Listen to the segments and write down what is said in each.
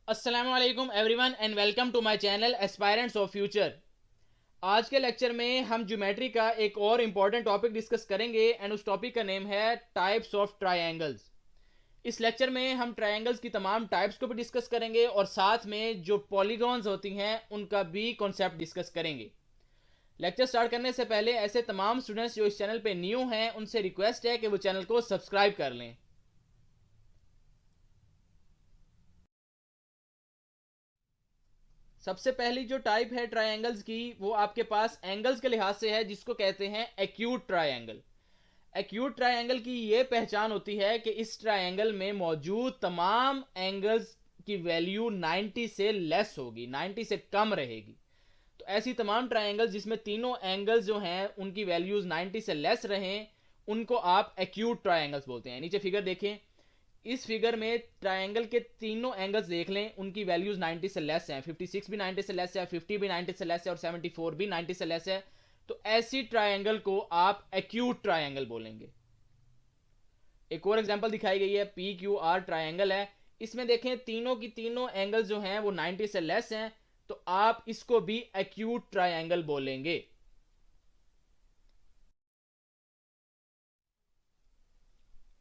अस्सलाम वालेकुम everyone and welcome to my channel aspirants of future. आज के लेक्चर में हम ज्योमेट्री का एक और इम्पॉर्टेंट टॉपिक डिस्कस करेंगे एंड उस टॉपिक का नेम है टाइप्स ऑफ ट्रायंगल्स। इस लेक्चर में हम ट्रायंगल्स की तमाम टाइप्स को भी डिस्कस करेंगे और साथ में जो पॉलीगॉन्स होती हैं उनका भी कॉन्सेप्ट डिस्कस करेंगे। लेक्चर स्टार्ट करने से पहले ऐसे तमाम स्टूडेंट्स जो इस चैनल पे न्यू हैं उनसे रिक्वेस्ट है कि वो चैनल को सब्सक्राइब कर लें। सबसे पहली जो टाइप है ट्रायंगल्स की वो आपके पास एंगल्स के लिहाज से है, जिसको कहते हैं एक्यूट ट्रायंगल। एक्यूट ट्रायंगल की ये पहचान होती है कि इस ट्रायंगल में मौजूद तमाम एंगल्स की वैल्यू 90 से लेस होगी, 90 से कम रहेगी। तो ऐसी तमाम ट्रायंगल्स जिसमें तीनों एंगल्स जो हैं उनकी वैल्यूज 90 से लेस रहें उनको आप एक्यूट ट्रायंगल्स बोलते हैं। नीचे फिगर देखें, इस फिगर में ट्रायंगल के तीनों एंगल्स देख लें, उनकी वैल्यूज 90 से लेस हैं। 56 भी 90 से लेस है, 50 भी 90 से लेस है और 74 भी 90 से लेस है। तो ऐसी ट्रायंगल को आप एक्यूट ट्रायंगल बोलेंगे। एक और एग्जांपल दिखाई गई है, पी क्यू आर ट्रायंगल है। इसमें देखें तीनों की तीनों एंगल्स जो हैं वो 90 से लेस हैं, तो आप इसको भी एक्यूट ट्रायंगल बोलेंगे।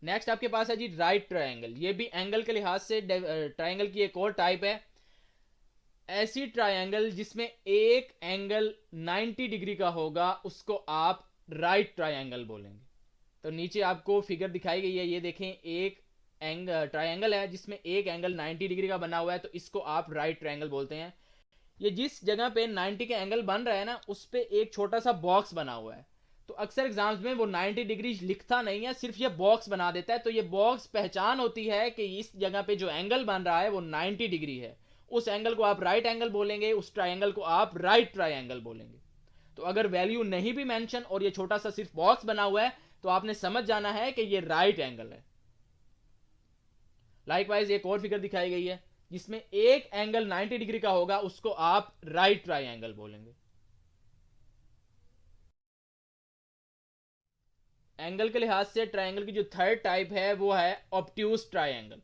नेक्स्ट आपके पास है जी राइट ट्रायंगल। ये भी एंगल के लिहाज से ट्रायंगल की एक और टाइप है। ऐसी ट्रायंगल जिसमें एक एंगल 90 डिग्री का होगा उसको आप राइट ट्रायंगल बोलेंगे। तो नीचे आपको फिगर दिखाई गई है, ये देखें, एक ट्रायंगल है जिसमें एक एंगल 90 डिग्री का बना हुआ है, तो इसको आप राइट ट्रायंगल बोलते हैं। ये जिस जगह पे 90 का एंगल बन रहा है ना, उस पे एक छोटा सा बॉक्स बना हुआ है। तो अक्सर एग्जाम्स में वो 90 डिग्री लिखता नहीं है, सिर्फ ये बॉक्स बना देता है। तो ये बॉक्स पहचान होती है कि इस जगह पे जो एंगल बन रहा है वो 90 डिग्री है। उस एंगल को आप राइट एंगल बोलेंगे, उस ट्रायंगल को आप राइट ट्रायंगल बोलेंगे। तो अगर वैल्यू नहीं भी मेंशन और ये छोटा सा सिर्फ बॉक्स बना हुआ है तो आपने समझ जाना है कि ये राइट एंगल है। लाइकवाइज एक और फिगर दिखाई गई है जिसमें एक एंगल 90 डिग्री का होगा, उसको आप राइट ट्रायंगल बोलेंगे। एंगल के लिहाज से ट्रायंगल की जो थर्ड टाइप है वो है ऑब्ट्यूज ट्रायंगल।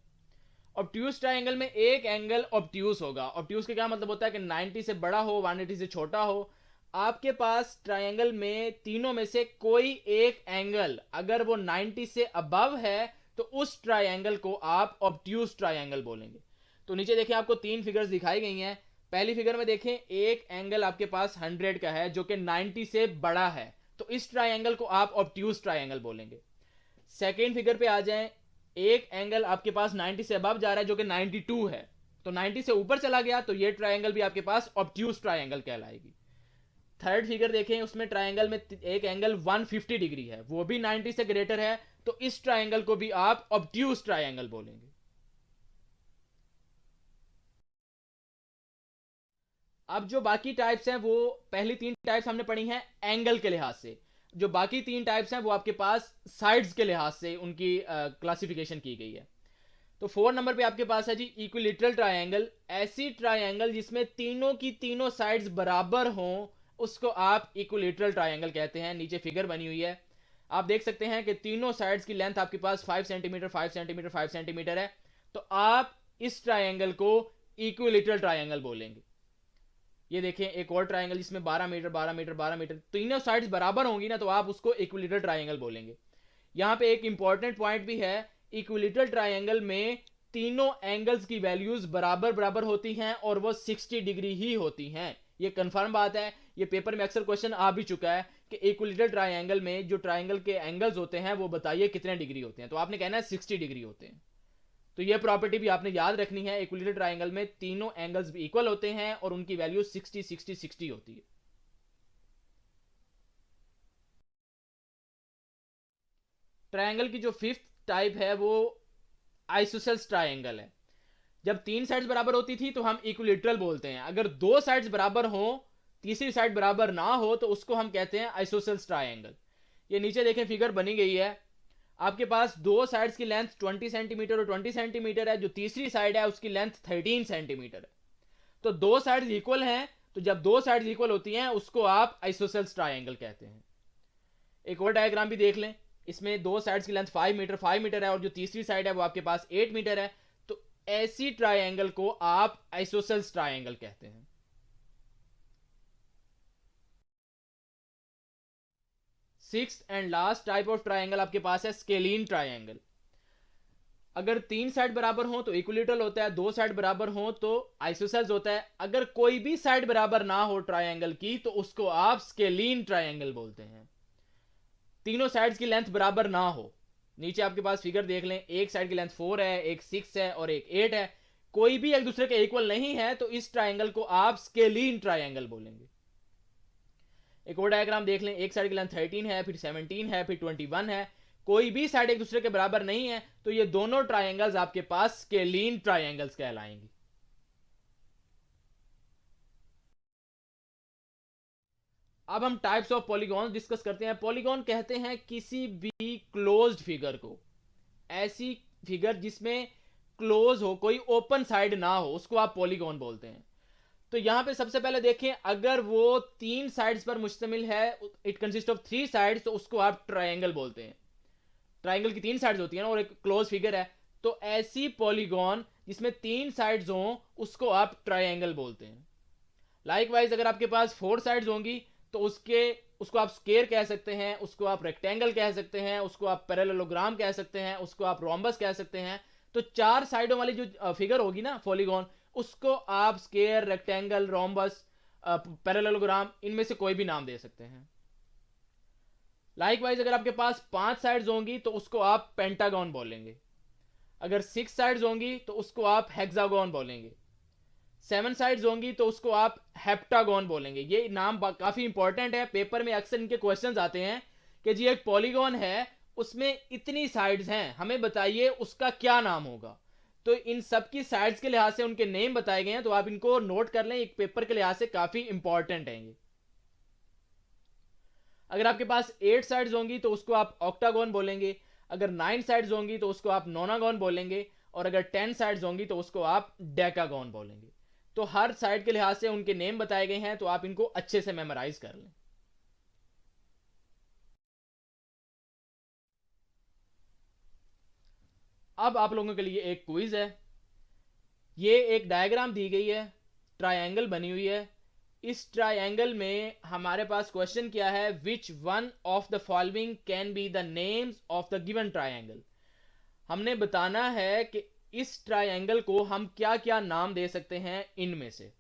ऑब्ट्यूज ट्रायंगल में एक एंगल ऑब्ट्यूज होगा। ऑब्ट्यूज का क्या मतलब होता है कि 90 से बड़ा हो, 180 से छोटा हो। आपके पास ट्रायंगल में तीनों में से कोई एक एंगल अगर वो 90 से अबव है तो उस ट्रायंगल को आप ऑब्ट्यूज ट्रायंगल बोलेंगे। तो नीचे देखें, आपको तीन फिगर्स दिखाई गई हैं। पहली फिगर में देखें, एक एंगल आपके पास 100 का है जो कि 90 से बड़ा है, तो इस ट्रायंगल को आप ऑब्ट्यूज ट्रायंगल बोलेंगे। सेकेंड फिगर पे आ जाएं, एक एंगल आपके पास 90 से अबव जा रहा है जो कि 92 है, तो 90 से ऊपर चला गया तो ये ट्रायंगल भी आपके पास ऑब्ट्यूज ट्रायंगल कहलाएगी। थर्ड फिगर देखें, उसमें ट्रायंगल में एक एंगल 150 डिग्री है, वो भी 90 से ग्रेटर है, तो इस ट्रायंगल को भी आप ऑब्ट्यूज ट्रायंगल बोलेंगे। अब जो बाकी टाइप्स हैं वो, पहली तीन टाइप्स हमने पढ़ी हैं एंगल के लिहाज से। जो बाकी तीन टाइप्स हैं वो आपके पास साइड्स के लिहाज से उनकी क्लासिफिकेशन की गई है। तो 4 नंबर पे आपके पास है जी इक्विलेटरल ट्रायंगल। ऐसी ट्रायंगल जिसमें तीनों की तीनों साइड्स बराबर हों उसको आप इक्विलेटरल ट्रायंगल कहते हैं। नीचे फिगर बनी हुई है, आप देख सकते हैं कि तीनों साइड्स की लेंथ आपके पास 5 सेंटीमीटर 5 सेंटीमीटर 5 सेंटीमीटर है, तो आप इस ट्रायंगल को इक्विलेटरल ट्रायंगल बोलेंगे। ये देखें, एक और ट्रायंगल जिसमें 12 मीटर 12 मीटर 12 मीटर, तीनों साइड्स बराबर होंगी ना, तो आप उसको इक्विलेटरल ट्रायंगल बोलेंगे। यहां पे एक इंपॉर्टेंट पॉइंट भी है, इक्विलेटरल ट्रायंगल में तीनों एंगल्स की वैल्यूज बराबर बराबर होती हैं और वो 60 डिग्री ही होती हैं। ये कंफर्म बात है, ये पेपर में अक्सर क्वेश्चन आ भी चुका है कि इक्विलेटरल ट्रायंगल में जो ट्रायंगल के एंगल्स होते हैं वो बताइए कितने डिग्री होते हैं, तो आपने कहना है 60 डिग्री होते हैं। तो ये प्रॉपर्टी भी आपने याद रखनी है, इक्विलेटरल ट्रायंगल में तीनों एंगल्स भी इक्वल होते हैं और उनकी वैल्यू 60 60 60 होती है। ट्रायंगल की जो फिफ्थ टाइप है वो आइसोसेल्स ट्रायंगल है। जब तीन साइड्स बराबर होती थी तो हम इक्विलेटरल बोलते हैं, अगर दो साइड्स बराबर हो, तीसरी साइड बराबर ना हो, तो उसको हम कहते हैं आइसोसेल्स ट्रायंगल। ये नीचे देखें फिगर बनी गई है, आपके पास दो साइड्स की लेंथ 20 सेंटीमीटर और 20 सेंटीमीटर है, जो तीसरी साइड है उसकी लेंथ 13 सेंटीमीटर है। तो दो साइड्स इक्वल हैं, तो जब दो साइड्स इक्वल होती हैं उसको आप आइसोसेल्स ट्रायंगल कहते हैं। एक और डायग्राम भी देख लें, इसमें दो साइड्स की लेंथ 5 मीटर 5 मीटर है और जो तीसरी साइड है वो आपके पास 8 मीटर है। तो ऐसी ट्राइंगल को आप आइसोसेल्स ट्राइंगल कहते हैं। Sixth and last type of triangle आपके पास है स्केलीन ट्राइंगल। अगर 3 साइड बराबर हो तो इक्विलेटरल होता है, 2 साइड बराबर हो तो आइसोसेल्स होता है। अगर कोई भी साइड बराबर ना हो ट्राइंगल की तो उसको आप स्केलीन ट्राइंगल बोलते हैं। तीनों साइड्स की लेंथ बराबर ना हो, नीचे आपके पास फिगर देख लें, एक साइड की लेंथ 4 है, एक 6 है और एक 8 है, कोई भी एक दूसरे के इक्वल नहीं है तो इस ट्राइंगल को आप स्केलीन ट्राइंगल बोलेंगे। एक और डायग्राम देख लें, एक साइड की लेंथ 13 है, फिर 17 है, फिर 21 है, कोई भी साइड एक दूसरे के बराबर नहीं है तो ये दोनों ट्राइंगल्स आपके पास स्केलीन ट्राइंगल्स कहलाएंगे। अब हम टाइप्स ऑफ पॉलीगॉन डिस्कस करते हैं। पॉलीगॉन कहते हैं किसी भी क्लोज्ड फिगर को, ऐसी फिगर जिसमें क्लोज हो, कोई ओपन साइड ना हो, उसको आप पॉलीगॉन बोलते हैं। तो यहां पे सबसे पहले देखें, अगर वो 3 साइड्स पर मुश्तमिल है, इट कंसिस्ट ऑफ 3 साइड्स, तो उसको आप ट्राइंगल बोलते हैं। ट्राइंगल की 3 साइड्स होती है ना, और एक क्लोज फिगर है, तो ऐसी पॉलीगॉन जिसमें 3 साइड्स हों उसको आप ट्राइंगल बोलते हैं। लाइकवाइज अगर आपके पास 4 साइड्स होंगी तो उसको आप स्क्वायर कह सकते हैं, उसको आप रेक्टेंगल कह सकते हैं, उसको आप पैरेललोग्राम कह सकते हैं, उसको आप रोम्बस कह सकते हैं। तो 4 साइडों वाली जो फिगर होगी ना पॉलीगॉन, उसको आप स्क्वायर, रेक्टेंगल, रोम्बस, पैरेललोग्राम, इनमें से कोई भी नाम दे सकते हैं। लाइकवाइज अगर आपके पास 5 साइड्स होंगी तो उसको आप पेंटागन बोलेंगे। अगर 6 साइड्स होंगी तो उसको आप हेक्सागन बोलेंगे। 7 साइड्स होंगी तो उसको आप हेप्टागन बोलेंगे। ये नाम काफी इंपॉर्टेंट है, पेपर में अक्सर इनके क्वेश्चंस आते हैं कि जी एक पॉलीगॉन है, उसमें इतनी साइड्स हैं, हमें बताइए उसका क्या नाम होगा। तो इन सब की साइड्स के लिहाज से उनके नेम बताए गए हैं, तो आप इनको नोट कर लें, एक पेपर के लिहाज से काफी इंपॉर्टेंट है ये। अगर आपके पास 8 साइड्स होंगी तो उसको आप ऑक्टागन बोलेंगे। अगर 9 साइड्स होंगी तो उसको आप नोनागन बोलेंगे। और अगर 10 साइड्स होंगी तो उसको आप डेकागन बोलेंगे। तो हर साइड के लिहाज से उनके नेम बताए गए हैं, तो आप इनको अच्छे से मेमोराइज कर लें। अब आप लोगों के लिए एक क्विज है। ये एक डायग्राम दी गई है, ट्रायंगल बनी हुई है। इस ट्रायंगल में हमारे पास क्वेश्चन क्या है, which one of the following can be the names of the given triangle. हमने बताना है कि इस ट्रायंगल को हम क्या क्या नाम दे सकते हैं इनमें से।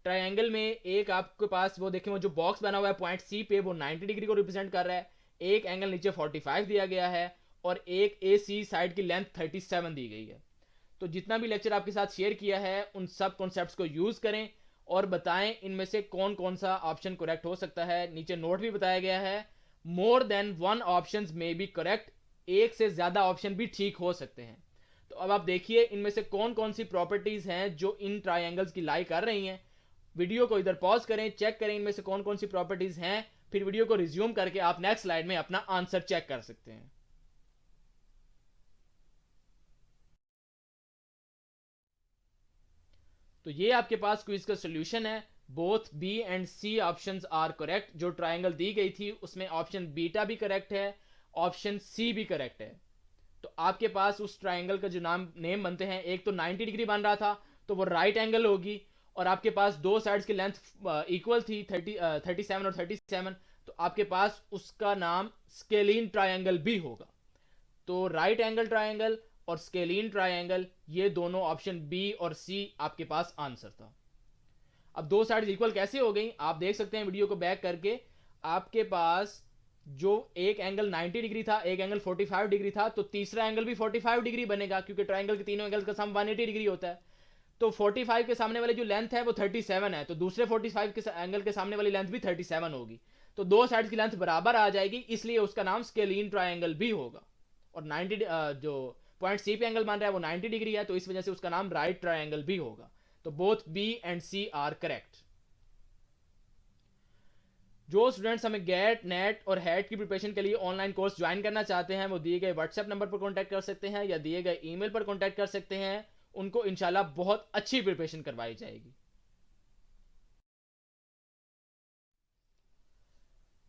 ट्रायंगल में एक आपके पास वो देखें, वो जो बॉक्स बना हुआ है पॉइंट सी पे, वो 90 डिग्री को रिप्रेजेंट कर रहा है। एक एंगल नीचे 45 दिया गया है और एक ए सी साइड की लेंथ 37 दी गई है। तो जितना भी लेक्चर आपके साथ शेयर किया है उन सब कॉन्सेप्ट्स को यूज करें और बताएं इनमें से कौन कौन सा ऑप्शन करेक्ट हो सकता है। नीचे नोट भी बताया गया है, मोर देन वन ऑप्शन में बी करेक्ट, एक से ज्यादा ऑप्शन भी ठीक हो सकते हैं। तो अब आप देखिए इनमें से कौन कौन सी प्रॉपर्टीज हैं जो इन ट्राइंगल्स की लाई कर रही हैं। वीडियो को इधर पॉज करें, चेक करें इनमें से कौन कौन सी प्रॉपर्टीज हैं, फिर वीडियो को रिज्यूम करके आप नेक्स्ट स्लाइड में अपना आंसर चेक कर सकते हैं। तो ये आपके पास क्विज का सोल्यूशन है। Both B and C options are correct. जो ट्राइंगल दी गई थी उसमें ऑप्शन बीटा भी करेक्ट है, ऑप्शन सी भी करेक्ट है। तो आपके पास उस ट्राइंगल का जो नेम बनते हैं, एक तो 90 डिग्री बन रहा था तो वो राइट एंगल होगी, और आपके पास दो साइड्स की लेंथ इक्वल थी 37 और 37, तो आपके पास उसका नाम स्केलीन ट्राइंगल भी होगा। तो राइट एंगल ट्राइंगल और स्केलीन ट्राइंगल, ये दोनों ऑप्शन बी और सी आपके पास आंसर था। अब दो साइड्स इक्वल कैसे हो गई, आप देख सकते हैं वीडियो को बैक करके। आपके पास जो एक एंगल 90 डिग्री था, एक एंगल 45 डिग्री था, तो तीसरा एंगल भी 45 डिग्री बनेगा, क्योंकि ट्राइंगल के तीनों एंगल का सम 180 डिग्री होता है। तो 45 के सामने वाली जो लेंथ है वो 37 है, तो दूसरे 45 के एंगल के सामने वाली लेंथ भी 37 होगी। तो दो साइड की लेंथ बराबर आ जाएगी, इसलिए उसका नाम स्केलीन ट्राइंगल भी होगा। और 90 जो पॉइंट सी पे एंगल मान रहा है वो 90 डिग्री है, तो इस वजह से उसका नाम राइट ट्राइंगल भी होगा। तो both B and C are correct. जो स्टूडेंट्स हमें गेट, नेट और हेट की प्रिपरेशन के लिए ऑनलाइन कोर्स ज्वाइन करना चाहते हैं, वो दिए गए व्हाट्सएप नंबर पर कॉन्टैक्ट कर सकते हैं या दिए गए ईमेल पर कॉन्टैक्ट कर सकते हैं। उनको इंशाल्लाह बहुत अच्छी प्रिपरेशन करवाई जाएगी।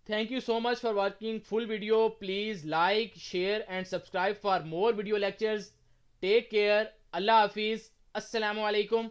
Thank you so much for watching full video. Please like, share and subscribe for more video lectures. Take care. Allah Hafiz. अस्सलामुअलैकुम।